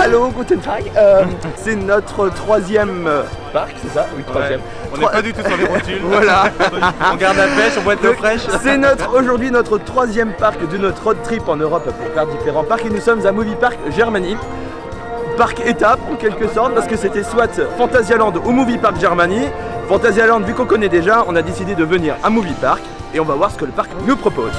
Hallo, guten Tag. C'est notre troisième parc, c'est ça? Oui, troisième. On n'est pas du tout sur les rotules. Voilà. On garde la pêche, on boit de l'eau fraîche. C'est aujourd'hui notre troisième parc de notre road trip en Europe pour faire différents parcs. Et nous sommes à Movie Park Germany. Parc étape en quelque sorte, parce que c'était soit Phantasialand ou Movie Park Germany. Phantasialand, vu qu'on connaît déjà, on a décidé de venir à Movie Park et on va voir ce que le parc nous propose.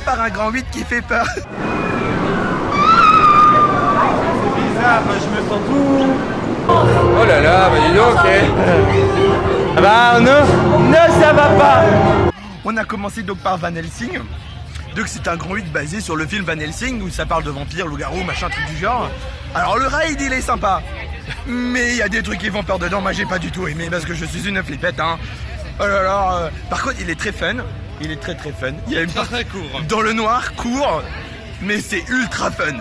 Par un grand 8 qui fait peur. C'est bizarre, je me sens tout... Oh là là, bah dis donc, ok. Bah non, ça va pas. On a commencé donc par Van Helsing. Donc c'est un grand 8 basé sur le film Van Helsing où ça parle de vampires, loups-garous, machin, truc du genre. Alors le ride il est sympa, mais il y a des trucs qui font peur dedans. Moi j'ai pas du tout aimé parce que je suis une flippette hein. Oh là là, par contre il est très fun. Il est très fun. Il y a une part très court. Dans le noir, court, mais c'est ultra fun.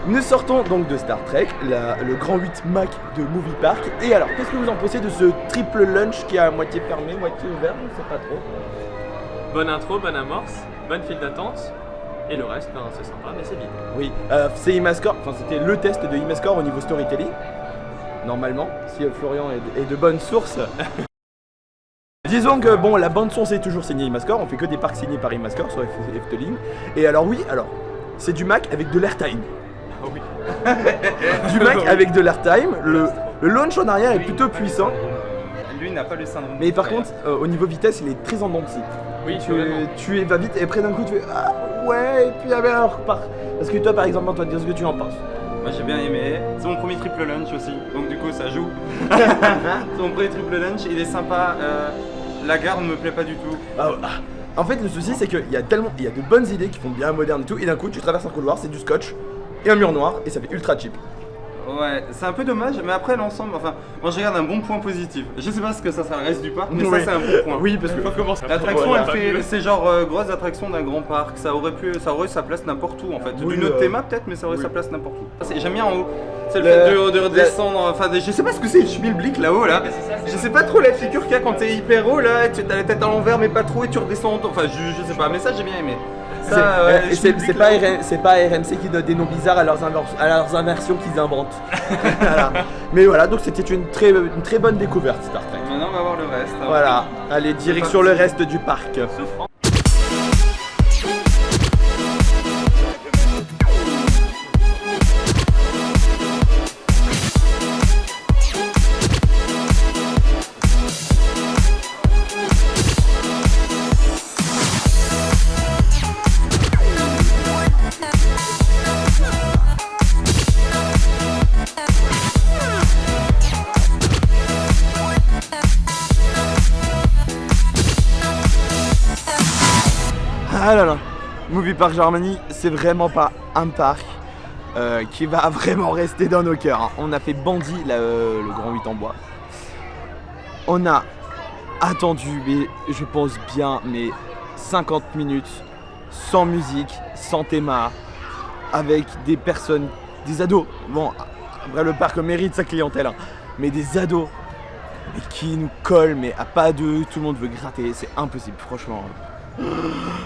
Nous sortons donc de Star Trek, le grand 8 Mac de Movie Park. Et alors, qu'est-ce que vous en pensez de ce triple lunch qui est à moitié fermé, moitié ouvert? Je ne sais pas trop. Bonne intro, bonne amorce, bonne file d'attente. Et le reste, ben, c'est sympa, mais c'est vide. Oui, c'est Imascore, enfin c'était le test de Imascore au niveau storytelling. Normalement, si Florian est de bonnes sources. Disons que bon, la bande son c'est toujours signé Imascore, on fait que des parcs signés par Imascore sur Efteling. Et alors oui, c'est du Mac avec de l'airtime. Ah oui. Du Mac avec de l'airtime, le launch en arrière est plutôt puissant. Lui n'a pas le syndrome. Mais par contre, au niveau vitesse, il est très en dents de scie. Oui, tu vas vite et après d'un coup tu fais ah ouais, et puis alors repart. Parce que toi par exemple, Antoine, dis ce que tu en penses. Moi j'ai bien aimé, c'est mon premier triple lunch aussi, donc du coup ça joue. C'est mon premier triple lunch, il est sympa, la gare ne me plaît pas du tout. En fait le souci c'est qu'il y a de bonnes idées qui font bien moderne et tout, et d'un coup tu traverses un couloir, c'est du scotch et un mur noir et ça fait ultra cheap. Ouais, c'est un peu dommage, mais après l'ensemble, enfin, moi je regarde un bon point positif. Je sais pas ce que ça reste du parc, mais oui. ça c'est un bon point. Oui, parce que l'attraction, c'est genre grosse attraction d'un grand parc. Ça aurait sa place n'importe où en fait. Oui, D'une autre théma peut-être, mais ça aurait oui. sa place n'importe où. J'aime bien en haut. C'est le fait de redescendre. Enfin, je sais pas ce que c'est le schmilblick là-haut là. Je sais pas trop la figure qu'il y a quand t'es hyper haut là. Tu as la tête à l'envers, mais pas trop, et tu redescends. Enfin, je sais pas, mais ça j'ai bien aimé. C'est pas RMC qui donne des noms bizarres à leurs inversions qu'ils inventent. Voilà. Mais voilà, donc c'était une très bonne découverte Star Trek. Maintenant on va voir le reste. Voilà, allez, direction le reste du parc. Souffrant. Ah là là, Movie Park Germany, c'est vraiment pas un parc qui va vraiment rester dans nos cœurs. Hein. On a fait Bandit, le Grand 8 en bois. On a attendu, mais je pense bien, mais 50 minutes, sans musique, sans thème, avec des personnes, des ados. Bon, après le parc mérite sa clientèle, hein, mais des ados mais qui nous collent, mais à pas deux, tout le monde veut gratter, c'est impossible, franchement.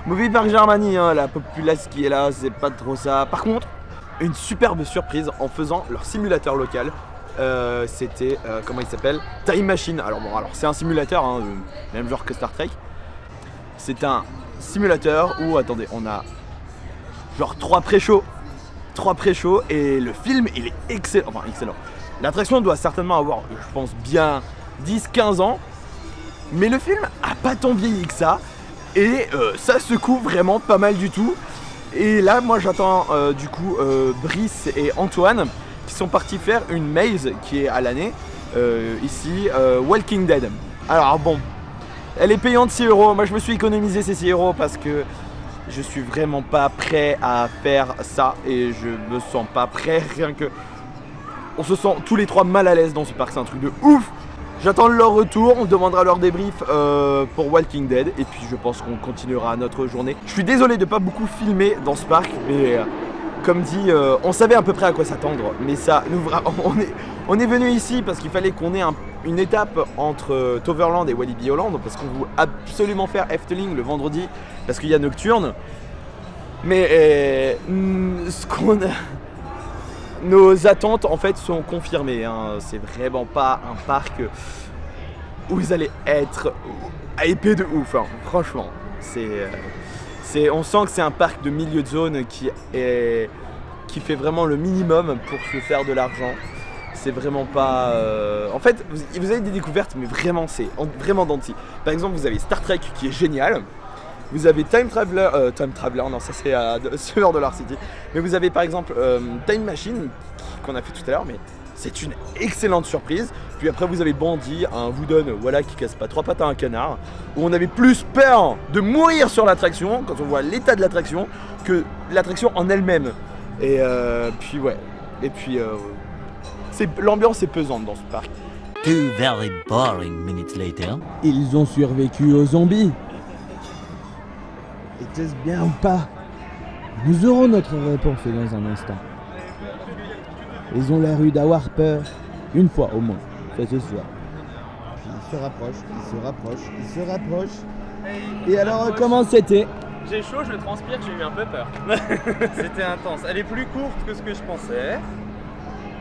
Movie Park Germany, hein, la populace qui est là, c'est pas trop ça. Par contre, une superbe surprise en faisant leur simulateur local. C'était, comment il s'appelle, Time Machine. Alors bon, c'est un simulateur, hein, même genre que Star Trek. C'est un simulateur où, attendez, on a genre 3 pré-shows et le film il est excellent, enfin excellent. L'attraction doit certainement avoir, je pense bien 10-15 ans, mais le film a pas tant vieilli que ça et ça secoue vraiment pas mal du tout. Et là moi j'attends du coup Brice et Antoine qui sont partis faire une maze qui est à l'année ici, Walking Dead. Alors bon, elle est payante 6 €, moi je me suis économisé ces 6 € parce que je suis vraiment pas prêt à faire ça et je me sens pas prêt, rien que... On se sent tous les trois mal à l'aise dans ce parc, c'est un truc de ouf. J'attends leur retour, on demandera leur débrief pour Walking Dead et puis je pense qu'on continuera notre journée. Je suis désolé de pas beaucoup filmer dans ce parc, mais comme dit, on savait à peu près à quoi s'attendre. Mais ça, on est venu ici parce qu'il fallait qu'on ait une étape entre Toverland et Walibi Holland parce qu'on veut absolument faire Efteling le vendredi parce qu'il y a Nocturne. Mais ce qu'on a... Nos attentes en fait sont confirmées, hein. C'est vraiment pas un parc où vous allez être hypé de ouf, hein. Franchement. On sent que c'est un parc de milieu de zone qui fait vraiment le minimum pour se faire de l'argent. C'est vraiment pas... En fait, vous avez des découvertes, mais vraiment, c'est vraiment denti. Par exemple, vous avez Star Trek qui est génial. Vous avez Time Traveler, non ça c'est à Silver Dollar City. Mais vous avez par exemple Time Machine qu'on a fait tout à l'heure, mais c'est une excellente surprise. Puis après vous avez Bandit, un Wooden, voilà, qui casse pas 3 pattes à un canard, où on avait plus peur de mourir sur l'attraction quand on voit l'état de l'attraction que l'attraction en elle-même. Et puis ouais, et puis l'ambiance est pesante dans ce parc. 2 very boring minutes later. Ils ont survécu aux zombies. Était-ce bien ou pas? Nous aurons notre réponse dans un instant. Ils ont l'air d'avoir peur, une fois au moins, ça c'est sûr. Puis ils se rapprochent. Et alors comment c'était? J'ai chaud, je transpire, j'ai eu un peu peur. C'était intense. Elle est plus courte que ce que je pensais.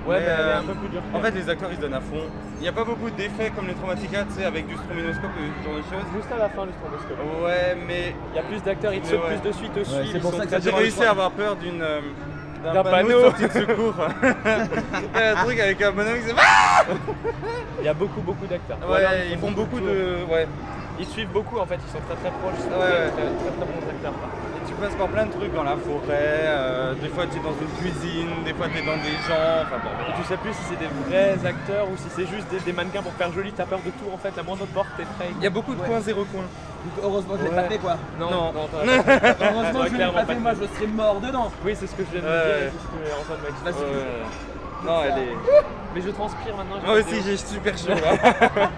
Ouais, mais elle est un peu plus dure. En fait, les acteurs ils se donnent à fond. Il n'y a pas beaucoup d'effets comme les Traumatica, tu sais, avec du strominoscope et ce genre de choses. Juste à la fin, le stroboscope. Ouais, mais il y a plus d'acteurs, ils te sautent plus dessus, ils te suivent. C'est pour ça que j'ai réussi à avoir peur d'un panneau de sortie de secours. Un truc avec un bonhomme qui s'est... Il y a beaucoup d'acteurs. Ouais, ils font beaucoup de... Ouais. Ils suivent beaucoup en fait, ils sont très proches. Ouais. Très bons acteurs. Et tu passes par plein de trucs dans la forêt, des fois tu es dans une cuisine, des fois tu es dans des gens, enfin bon. Et tu sais plus si c'est des vrais acteurs ou si c'est juste des mannequins pour faire joli, t'as peur de tout en fait, la moindre porte t'effraie. Il y a beaucoup de coins zéro coin. Heureusement que je l'ai pas fait quoi. Non. Heureusement que je l'ai pas fait, moi je serais mort dedans. Oui, c'est ce que je viens de dire, c'est ce que Antoine m'a expliqué. Non, elle est... Mais je transpire maintenant. Moi aussi j'ai super chaud là.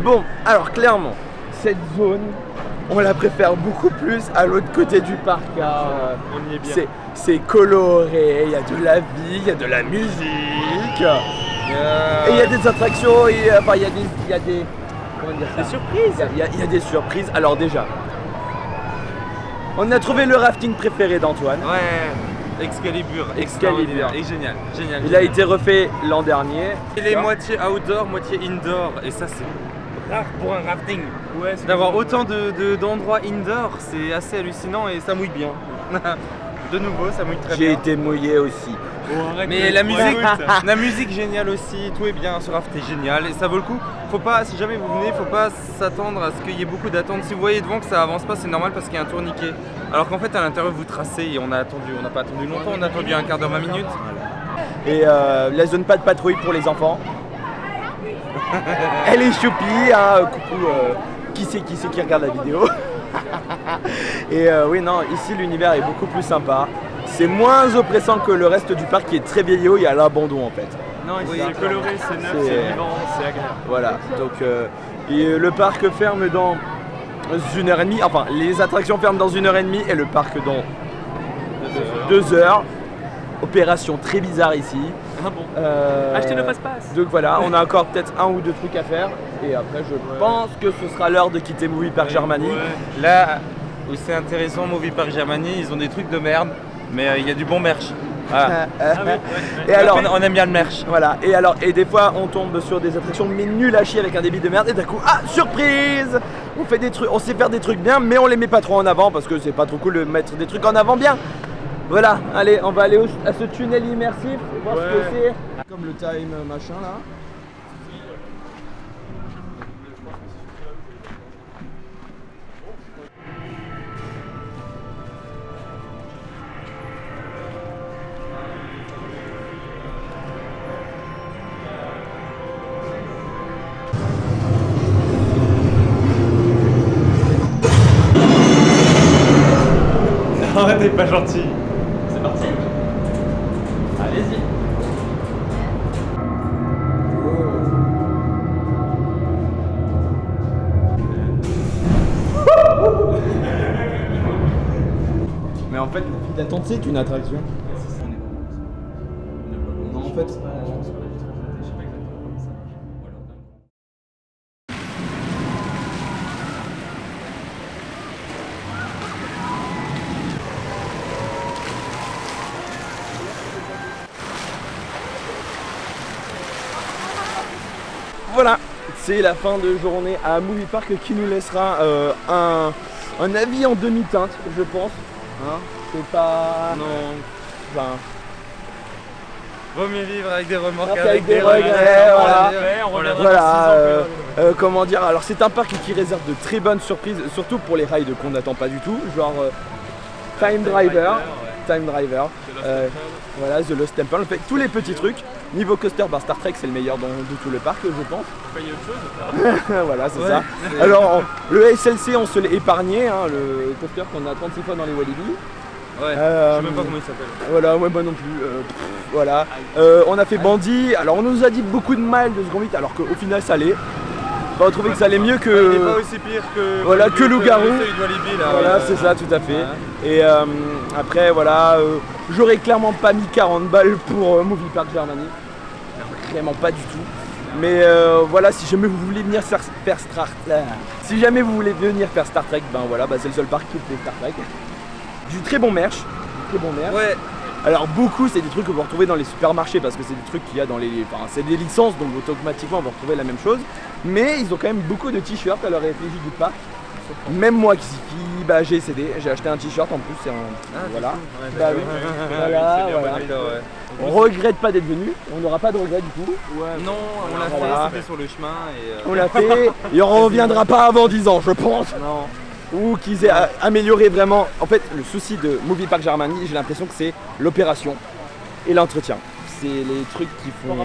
Bon, alors clairement, cette zone, on la préfère beaucoup plus à l'autre côté du parc. On y est bien. C'est coloré, il y a de la vie, il y a de la musique, et il y a des attractions, et enfin il y a des comment dire ça, Des surprises. Il y a des surprises. Alors déjà, on a trouvé le rafting préféré d'Antoine. Ouais. Excalibur. Excalibur. Et génial. Génial. Il a été refait l'an dernier. Il est moitié outdoor, moitié indoor. Et ça, c'est rare pour un rafting. Ouais, D'avoir autant d'endroits indoor, c'est assez hallucinant et ça mouille bien. De nouveau, ça mouille très J'ai bien. été mouillé aussi. Mais la musique géniale aussi, tout est bien, ce raft est génial et ça vaut le coup. Faut pas, si jamais vous venez, faut pas s'attendre à ce qu'il y ait beaucoup d'attentes. Si vous voyez devant que ça avance pas, c'est normal parce qu'il y a un tourniquet. Alors qu'en fait à l'intérieur vous tracez et on n'a pas attendu longtemps, on a attendu un quart d'heure, 20 minutes. Et la zone pas de patrouille pour les enfants. Elle est choupie, hein, coucou, qui c'est qui regarde la vidéo. Et oui, non, ici l'univers est beaucoup plus sympa. C'est moins oppressant que le reste du parc qui est très vieillot, il y a l'abandon en fait. Non, ici c'est coloré, c'est neuf, C'est- c'est vivant, c'est agréable. Voilà, donc et le parc ferme dans 1h30, enfin les attractions ferment dans 1h30 et le parc dans 2 heures. Opération très bizarre ici. Ah bon. Achetez le passe-passe. Donc voilà, on a encore peut-être 1 ou 2 trucs à faire et après je pense que ce sera l'heure de quitter Movie Park Germany. Ouais. Là où c'est intéressant, Movie Park Germany, ils ont des trucs de merde, mais il y a du bon merch. Voilà. Ah oui, ouais. Et alors, on aime bien le merch. voilà, et des fois on tombe sur des attractions mais nul à chier avec un débit de merde et d'un coup, ah, surprise! On fait des trucs, on sait faire des trucs bien mais on les met pas trop en avant parce que c'est pas trop cool de mettre des trucs en avant bien. Voilà, allez, on va aller à ce tunnel immersif, voir ce que c'est. Comme le time machin là. Ah, t'es pas gentil. C'est parti. Allez-y. Mais en fait, la file d'attente c'est une attraction. Non, en fait. Voilà, c'est la fin de journée à Movie Park qui nous laissera un avis en demi-teinte, je pense. Hein, c'est pas. Non, Enfin, vaut mieux vivre avec des remords Avec des regrets. regrets, voilà. On reviendra voilà, dans 6 ans, comment dire, alors c'est un parc qui réserve de très bonnes surprises, surtout pour les rides qu'on n'attend pas du tout, genre Time Driver, voilà, The Lost Temple, en fait, tous les petits trucs. Niveau coaster, Star Trek c'est le meilleur de tout le parc, je pense. Faut payer autre chose. Voilà, c'est ça. Alors, le SLC, on se l'est épargné, hein, le coaster qu'on a 36 fois dans les Walibi. Ouais, Euh, je sais même pas comment il s'appelle. Voilà, ouais, moi non plus. Voilà. On a fait Bandit. Alors, on nous a dit beaucoup de mal de Second Vite, alors qu'au final, ça allait. On a trouvé que ça allait mieux Il est pas que. aussi pire que. Voilà, que Loup-garou. celui de Walibi, là. Voilà, ouais. c'est ça, tout à fait. Ouais. Et après, voilà, j'aurais clairement pas mis 40 balles pour Movie Park Germany. Vraiment pas du tout. Mais voilà, si jamais vous voulez venir faire Star Trek, si jamais vous voulez venir faire Star Trek, ben voilà, c'est le seul parc qui fait Star Trek. Du très bon merch. Ouais, Alors beaucoup, c'est des trucs que vous retrouvez dans les supermarchés parce que c'est des trucs qu'il y a dans les, enfin c'est des licences donc automatiquement vous retrouvez la même chose. Mais ils ont quand même beaucoup de t-shirts à leur effigie du parc. Même moi qui j'ai cédé, j'ai acheté un t-shirt en plus, c'est un voilà. Bah oui. Voilà, voilà. D'accord, ouais. On regrette pas d'être venu, on n'aura pas de regret du coup. Non, on l'a Voilà. fait, c'était sur le chemin et. On l'a fait et on reviendra pas avant 10 ans, je pense. Non. Ou qu'ils aient amélioré vraiment. En fait, le souci de Movie Park Germany, j'ai l'impression que c'est l'opération et l'entretien. C'est les trucs qui font.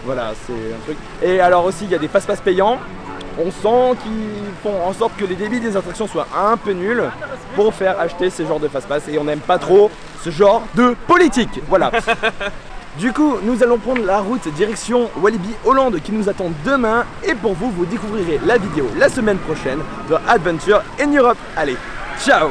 Voilà, c'est un truc. Et alors aussi, il y a des fast-pass payants. On sent qu'ils font en sorte que les débits des attractions soient un peu nuls pour faire acheter ces genres de fast-pass. Et on n'aime pas trop ce genre de politique. Voilà. Du coup, nous allons prendre la route direction Walibi Hollande qui nous attend demain. Et pour vous, vous découvrirez la vidéo la semaine prochaine de Adventure in Europe. Allez, ciao!